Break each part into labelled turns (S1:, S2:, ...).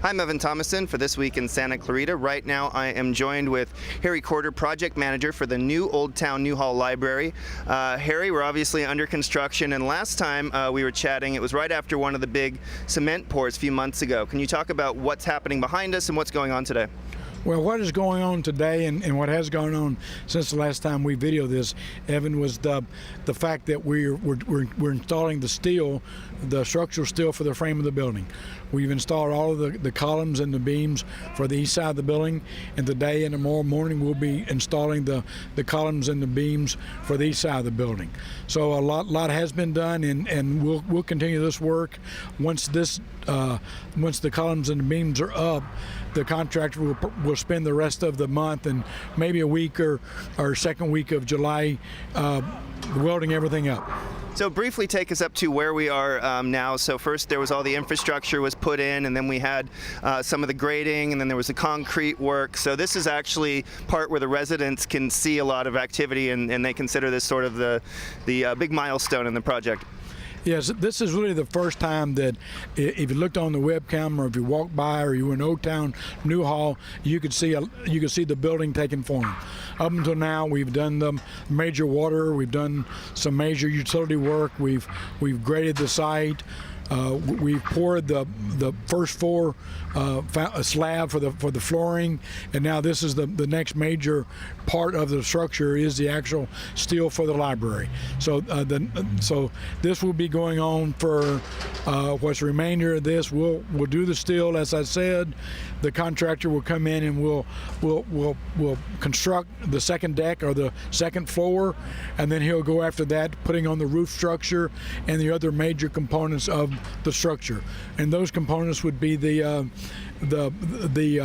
S1: I'm Evan Thomason for This Week in Santa Clarita. Right now I am joined with Harry Corder, Project Manager for the new Old Town Newhall Library. Harry, we're obviously under construction, and last time we were chatting, it was right after one of the big cement pours a few months ago. Can you talk about what's happening behind us and what's going on today?
S2: Well, what is going on today and what has gone on since the last time we videoed this, Evan, was the fact that we're installing the steel, the structural steel for the frame of the building. We've installed all of the columns and the beams for the east side of the building, and today and tomorrow morning we'll be installing the columns and the beams for the east side of the building. So a lot has been done, and we'll continue this work. Once the columns and the beams are up, the contractor will spend the rest of the month and maybe a week or second week of July welding everything up.
S1: So briefly take us up to where we are now. So first there was all the infrastructure was put in, and then we had some of the grading, and then there was the concrete work. So this is actually part where the residents can see a lot of activity, and they consider this sort of the big milestone in the project.
S2: Yes, this is really the first time that if you looked on the webcam or if you walked by or you were in Old Town Newhall, you could see the building taking form. Up until now, we've done the major water, we've done some major utility work, we've graded the site. We've poured the first floor slab for the flooring, and now this is the next major part of the structure is the actual steel for the library. So so this will be going on for what's the remainder of this. We'll do the steel, as I said. The contractor will come in and we'll construct the second deck or the second floor, and then he'll go after that, putting on the roof structure and the other major components of the structure. And those components would be the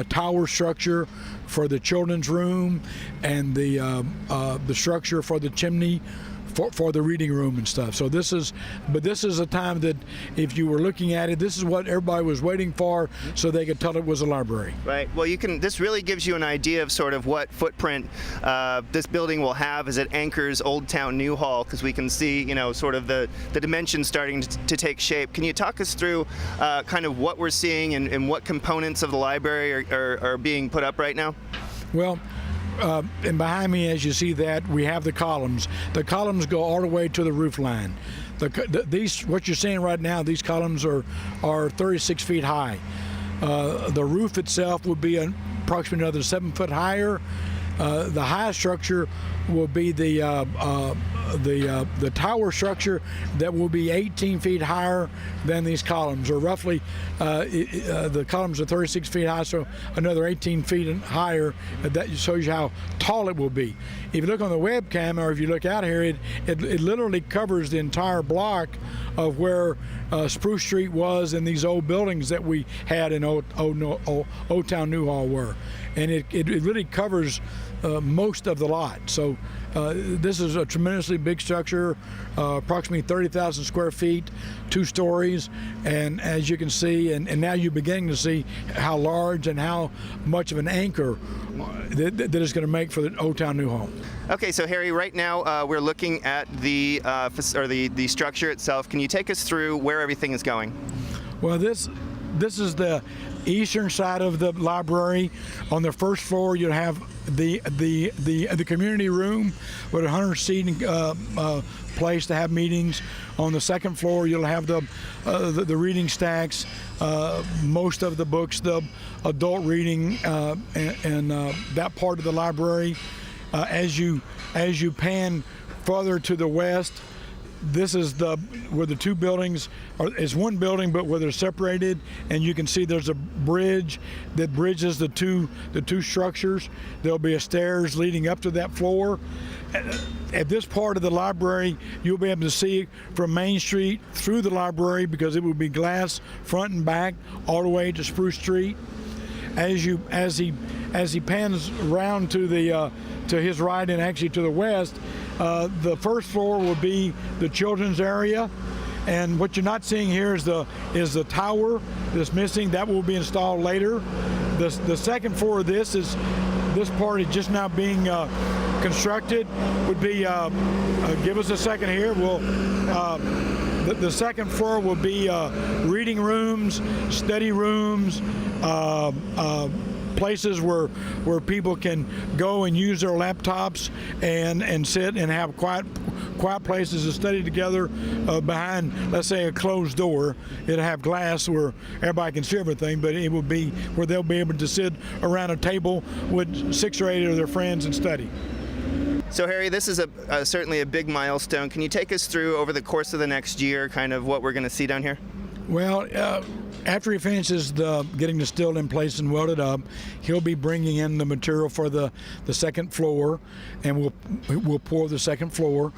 S2: tower structure for the children's room and the structure for the chimney for the reading room and stuff. So this is a time that if you were looking at it, this is what everybody was waiting for, so they could tell it was a library.
S1: Right. Well, this really gives you an idea of sort of what footprint this building will have as it anchors Old Town Newhall, because we can see, sort of the dimensions starting to take shape. Can you talk us through kind of what we're seeing and what components of the library are being put up right now?
S2: Well, and behind me, as you see that, we have the columns. The columns go all the way to the roof line. What you're seeing right now, these columns are 36 feet high. The roof itself will be approximately another 7 foot higher. The highest structure will be the tower structure that will be 18 feet higher than these columns, or roughly the columns are 36 feet high, so another 18 feet higher. That shows you how tall it will be. If you look on the webcam, or if you look out here, it literally covers the entire block of where Spruce Street was and these old buildings that we had in Old Town Newhall were. And it really covers most of the lot. So this is a tremendously big structure, approximately 30,000 square feet, 2 stories, and as you can see, and now you're beginning to see how large and how much of an anchor that is going to make for the Old Town Newhall.
S1: Okay, so Harry, right now we're looking at the structure itself. Can you take us through where everything is going?
S2: Well, this is the eastern side of the library. On the first floor, you'll have the community room with a 100 seating place to have meetings. On the second floor, you'll have the reading stacks, most of the books, the adult reading, and that part of the library. As you pan further to the west, this is where the two buildings are. It's one building, but where they're separated, and you can see there's a bridge that bridges the two structures. There'll be a stairs leading up to that floor. At this part of the library, you'll be able to see from Main Street through the library, because it will be glass front and back all the way to Spruce Street. As he pans around to his right and actually to the west, the first floor will be the children's area, and what you're not seeing here is the tower that's missing. That will be installed later. The second floor of this part is just now being constructed. Would be give us a second here. the second floor will be reading rooms, study rooms, places where people can go and use their laptops and sit and have quiet places to study together behind, let's say, a closed door. It'll have glass where everybody can see everything, but it will be where they'll be able to sit around a table with 6 or 8 of their friends and study.
S1: So Harry, this is certainly a big milestone. Can you take us through over the course of the next year kind of what we're going to see down here?
S2: Well, after he finishes getting the steel in place and welded up, he'll be bringing in the material for the second floor, and we'll pour the second floor.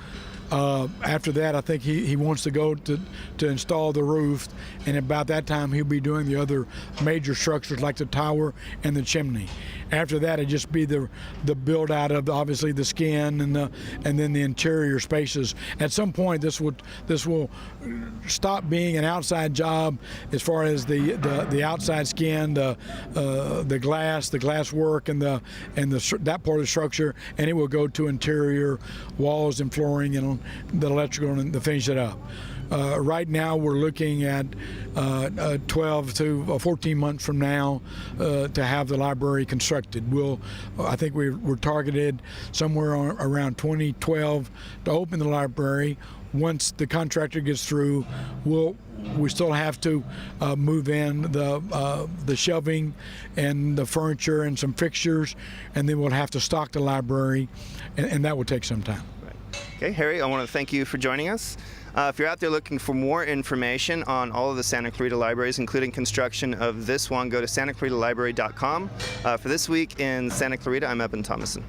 S2: After that, I think he wants to go to install the roof, and about that time he'll be doing the other major structures like the tower and the chimney. After that, it'd just be the build out of obviously the skin and then the interior spaces. At some point, this will stop being an outside job as far as the outside skin, the glass work, and that part of the structure, and it will go to interior walls and flooring and the electrical and to finish it up. Right now, we're looking at 12 to 14 months from now to have the library constructed. I think we're targeted somewhere around 2012 to open the library. Once the contractor gets through, we still have to move in the shelving and the furniture and some fixtures, and then we'll have to stock the library, and that will take some time.
S1: Okay, Harry, I want to thank you for joining us. If you're out there looking for more information on all of the Santa Clarita libraries, including construction of this one, go to santaclaritalibrary.com. For this week in Santa Clarita, I'm Eben Thomason.